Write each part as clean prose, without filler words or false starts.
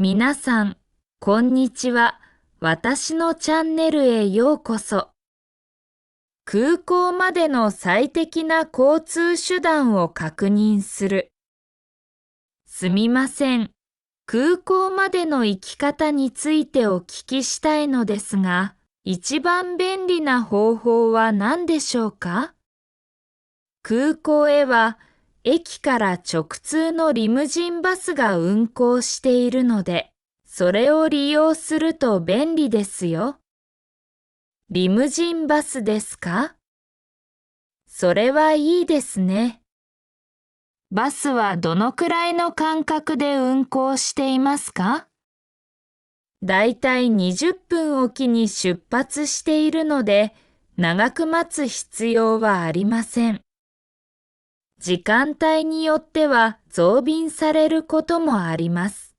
皆さん、こんにちは。私のチャンネルへようこそ。空港までの最適な交通手段を確認する。すみません。空港までの行き方についてお聞きしたいのですが、一番便利な方法は何でしょうか？空港へは駅から直通のリムジンバスが運行しているので、それを利用すると便利ですよ。リムジンバスですか？それはいいですね。バスはどのくらいの間隔で運行していますか？だいたい20分おきに出発しているので、長く待つ必要はありません。時間帯によっては増便されることもあります。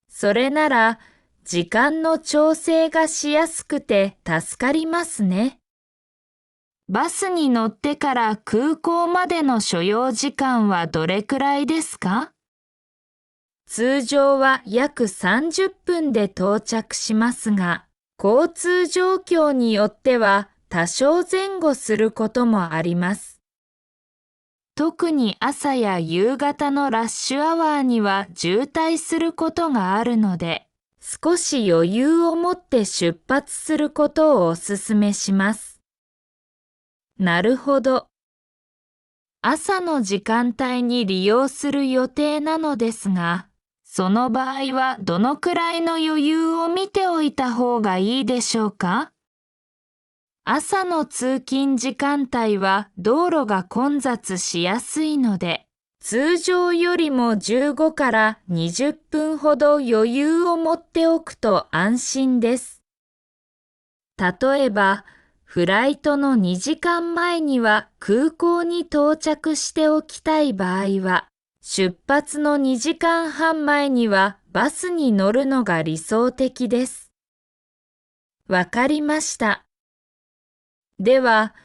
それなら、時間の調整がしやすくて助かりますね。バスに乗ってから空港までの所要時間はどれくらいですか？通常は約30分で到着しますが、交通状況によっては多少前後することもあります。特に朝や夕方のラッシュアワーには渋滞することがあるので、少し余裕を持って出発することをお勧めします。なるほど。朝の時間帯に利用する予定なのですが、その場合はどのくらいの余裕を見ておいた方がいいでしょうか？朝の通勤時間帯は道路が混雑しやすいので、通常よりも15から20分ほど余裕を持っておくと安心です。例えば、フライトの2時間前には空港に到着しておきたい場合は、出発の2時間半前にはバスに乗るのが理想的です。わかりました。では、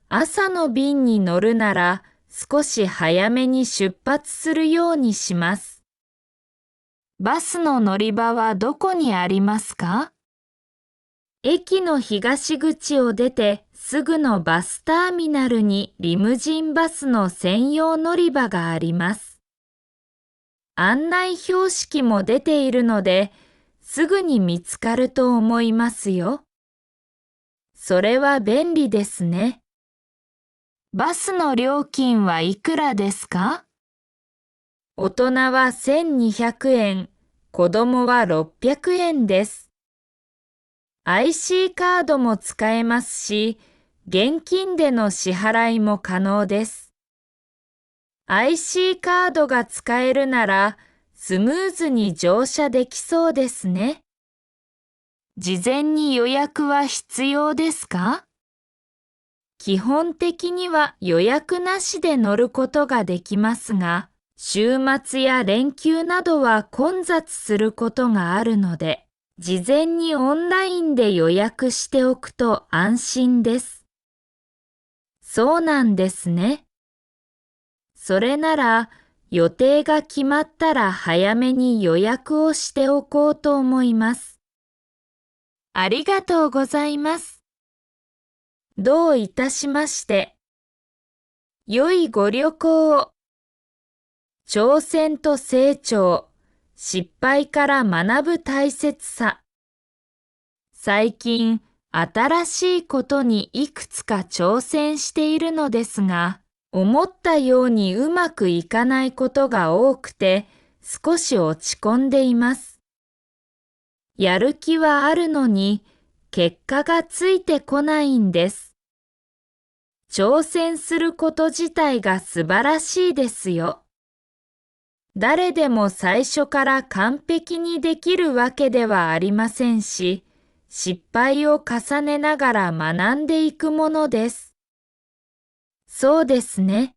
朝の便に乗るなら少し早めに出発するようにします。バスの乗り場はどこにありますか？駅の東口を出てすぐのバスターミナルにリムジンバスの専用乗り場があります。案内標識も出ているので、すぐに見つかると思いますよ。それは便利ですね。バスの料金はいくらですか？大人は1200円、子供は600円です。IC カードも使えますし、現金での支払いも可能です。IC カードが使えるなら、スムーズに乗車できそうですね。事前に予約は必要ですか？基本的には予約なしで乗ることができますが、週末や連休などは混雑することがあるので、事前にオンラインで予約しておくと安心です。そうなんですね。それなら、予定が決まったら早めに予約をしておこうと思います。ありがとうございます。どういたしまして。良いご旅行を。挑戦と成長、失敗から学ぶ大切さ。最近、新しいことにいくつか挑戦しているのですが、思ったようにうまくいかないことが多くて、少し落ち込んでいます。やる気はあるのに、結果がついてこないんです。挑戦すること自体が素晴らしいですよ。誰でも最初から完璧にできるわけではありませんし、失敗を重ねながら学んでいくものです。そうですね。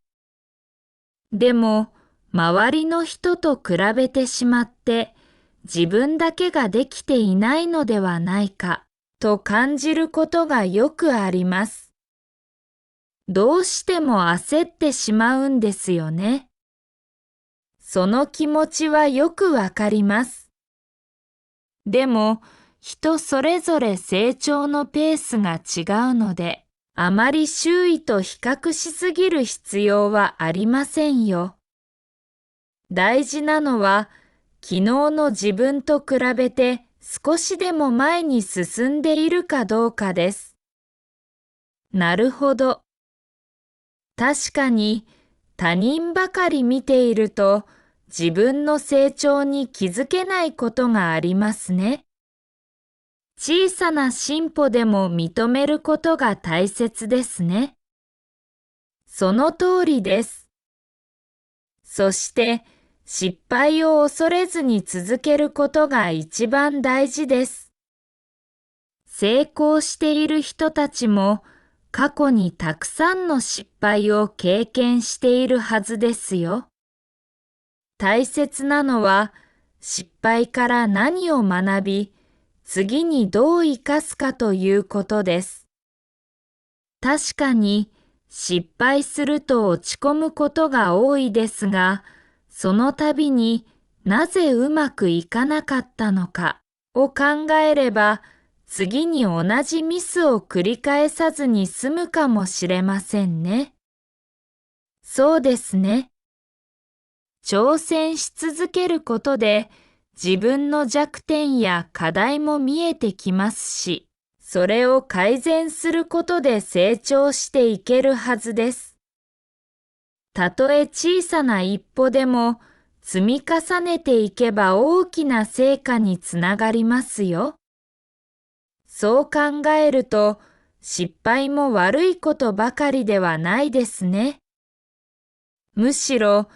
でも、周りの人と比べてしまって、自分だけができていないのではないか、と感じることがよくあります。どうしても焦ってしまうんですよね。その気持ちはよくわかります。でも、人それぞれ成長のペースが違うので、あまり周囲と比較しすぎる必要はありませんよ。大事なのは、昨日の自分と比べて少しでも前に進んでいるかどうかです。なるほど。確かに、他人ばかり見ていると、自分の成長に気づけないことがありますね。小さな進歩でも認めることが大切ですね。その通りです。そして、失敗を恐れずに続けることが一番大事です。成功している人たちも、過去にたくさんの失敗を経験しているはずですよ。大切なのは、失敗から何を学び、次にどう生かすかということです。確かに、失敗すると落ち込むことが多いですが、その度になぜうまくいかなかったのかを考えれば、次に同じミスを繰り返さずに済むかもしれませんね。そうですね。挑戦し続けることで自分の弱点や課題も見えてきますし、それを改善することで成長していけるはずです。たとえ小さな一歩でも積み重ねていけば大きな成果につながりますよ。そう考えると失敗も悪いことばかりではないですね。むしろ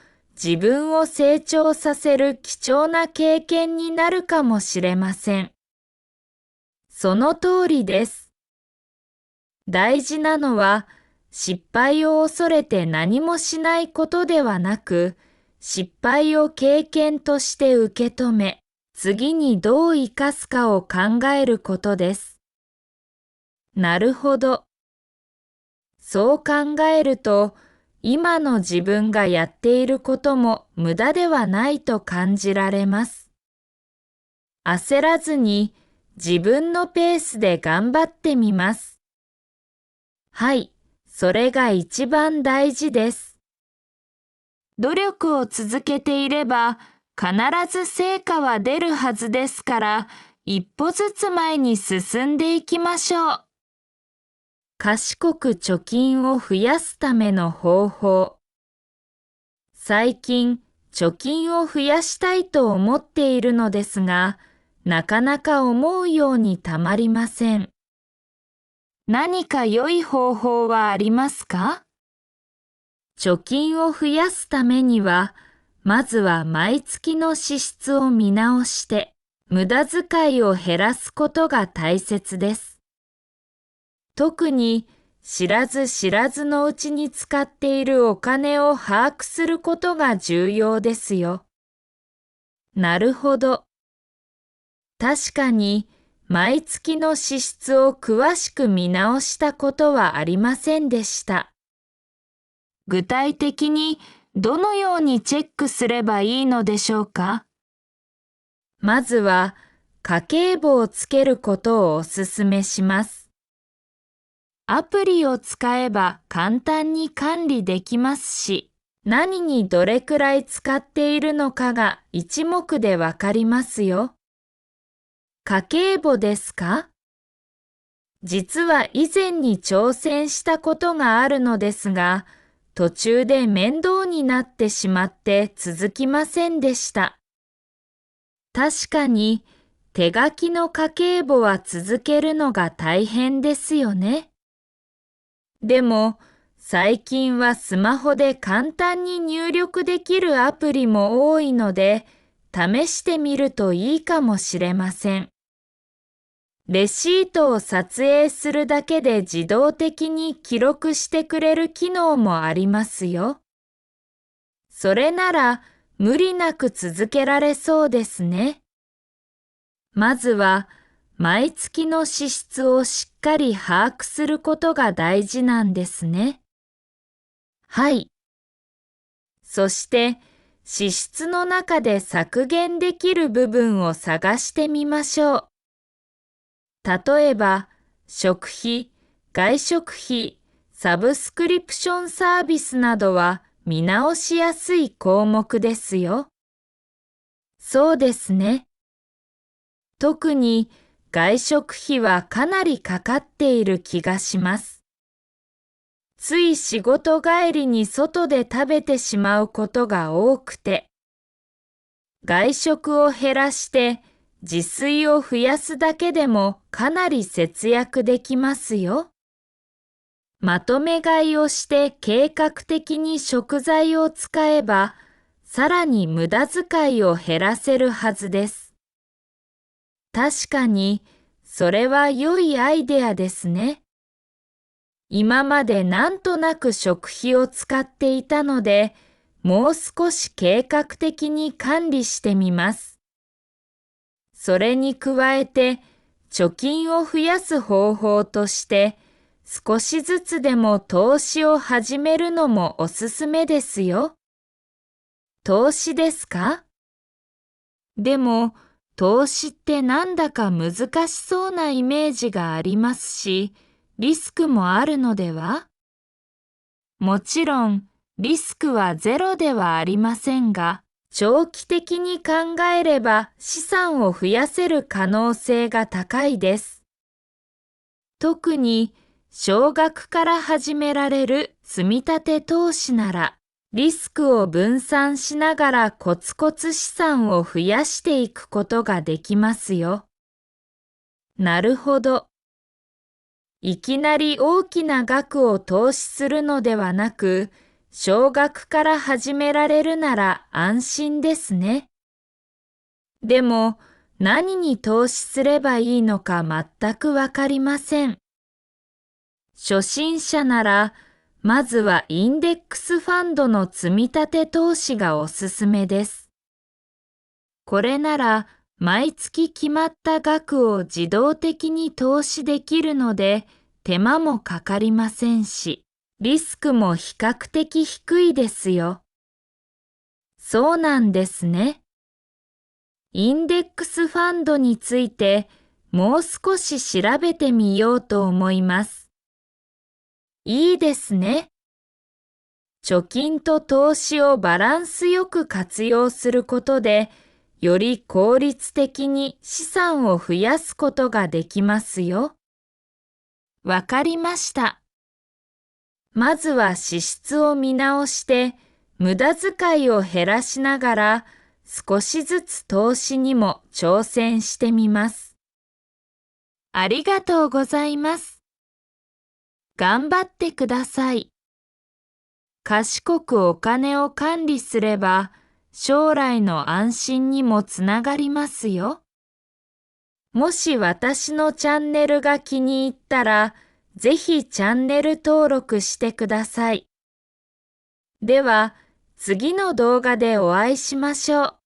自分を成長させる貴重な経験になるかもしれません。その通りです。大事なのは失敗を恐れて何もしないことではなく、失敗を経験として受け止め、次にどう生かすかを考えることです。なるほど。そう考えると、今の自分がやっていることも無駄ではないと感じられます。焦らずに自分のペースで頑張ってみます。はい、それが一番大事です。努力を続けていれば必ず成果は出るはずですから、一歩ずつ前に進んでいきましょう。賢く貯金を増やすための方法。最近、貯金を増やしたいと思っているのですが、なかなか思うようにたまりません。何か良い方法はありますか？貯金を増やすためには、まずは毎月の支出を見直して、無駄遣いを減らすことが大切です。特に知らず知らずのうちに使っているお金を把握することが重要ですよ。なるほど。確かに毎月の支出を詳しく見直したことはありませんでした。具体的にどのようにチェックすればいいのでしょうか？まずは家計簿をつけることをお勧めします。アプリを使えば簡単に管理できますし、何にどれくらい使っているのかが一目でわかりますよ。家計簿ですか？実は以前に挑戦したことがあるのですが、途中で面倒になってしまって続きませんでした。確かに手書きの家計簿は続けるのが大変ですよね。でも、最近はスマホで簡単に入力できるアプリも多いので、試してみるといいかもしれません。レシートを撮影するだけで自動的に記録してくれる機能もありますよ。それなら無理なく続けられそうですね。まずは、毎月の支出をしっかり把握することが大事なんですね。はい。そして、支出の中で削減できる部分を探してみましょう。例えば、食費、外食費、サブスクリプションサービスなどは見直しやすい項目ですよ。そうですね。特に外食費はかなりかかっている気がします。つい仕事帰りに外で食べてしまうことが多くて、外食を減らして自炊を増やすだけでもかなり節約できますよ。まとめ買いをして計画的に食材を使えば、さらに無駄遣いを減らせるはずです。確かに、それは良いアイデアですね。今までなんとなく食費を使っていたので、もう少し計画的に管理してみます。それに加えて、貯金を増やす方法として、少しずつでも投資を始めるのもおすすめですよ。投資ですか？でも、投資ってなんだか難しそうなイメージがありますし、リスクもあるのでは？もちろん、リスクはゼロではありませんが、長期的に考えれば資産を増やせる可能性が高いです。特に、少額から始められる積み立て投資なら、リスクを分散しながらコツコツ資産を増やしていくことができますよ。なるほど。いきなり大きな額を投資するのではなく、少額から始められるなら安心ですね。でも、何に投資すればいいのか全くわかりません。初心者なら、まずはインデックスファンドの積み立て投資がおすすめです。これなら、毎月決まった額を自動的に投資できるので、手間もかかりませんし、リスクも比較的低いですよ。そうなんですね。インデックスファンドについて、もう少し調べてみようと思います。いいですね。貯金と投資をバランスよく活用することで、より効率的に資産を増やすことができますよ。わかりました。まずは支出を見直して、無駄遣いを減らしながら、少しずつ投資にも挑戦してみます。ありがとうございます。頑張ってください。賢くお金を管理すれば、将来の安心にもつながりますよ。もし私のチャンネルが気に入ったら、ぜひチャンネル登録してください。では、次の動画でお会いしましょう。